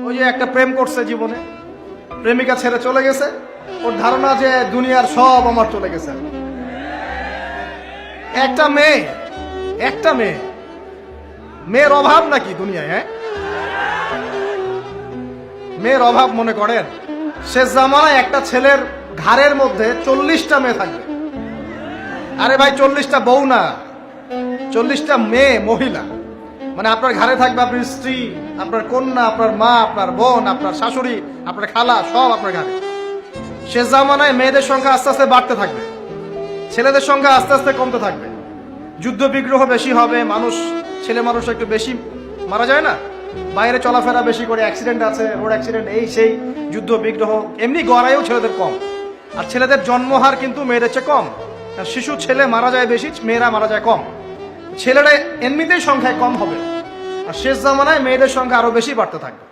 ওই যে একটা প্রেম করছে জীবনে, প্রেমিকা ছেড়ে চলে গেছে, ওর ধারণা যে দুনিয়ার সব আমার চলে গেছে। একটা মেয়ে, মেয়ের অভাব নাকি দুনিয়ায়? হ্যাঁ, মেয়ের অভাব মনে করেন? শেষ জামানায় একটা ছেলের ঘাড়ের মধ্যে 40টা মেয়ে থাকবে। আরে ভাই, 40টা বউ না, 40টা মেয়ে, মহিলা। মানে আপনার ঘাড়ে থাকবে আপনার স্ত্রী, আপনার কন্যা, আপনার মা, আপনার বোন, আপনার শাশুড়ি, আপনার খালা, সব আপনার ঘাড়ে। শেষ জামানায় মেয়েদের সংখ্যা আস্তে আস্তে বাড়তে থাকবে, ছেলেদের সংখ্যা আস্তে আস্তে কমতে থাকবে। যুদ্ধ বিগ্রহ বেশি হবে, ছেলে মানুষ একটু বেশি মারা যায় না, বাইরে চলাফেরা বেশি করে, অ্যাক্সিডেন্ট আছে, রোড অ্যাক্সিডেন্ট, এই সেই, যুদ্ধ বিগ্রহ। এমনি গড়াইও ছেলেদের কম, আর ছেলেদের জন্মহার কিন্তু মেয়েদের চেয়ে কম। শিশু ছেলে মারা যায় বেশি, মেয়েরা মারা যায় কম। ছেলেরা এমনিতেই সংখ্যায় কম হবে, আর শেষ জামানায় মেয়েদের সংখ্যা আরো বেশি বাড়তে থাকবে।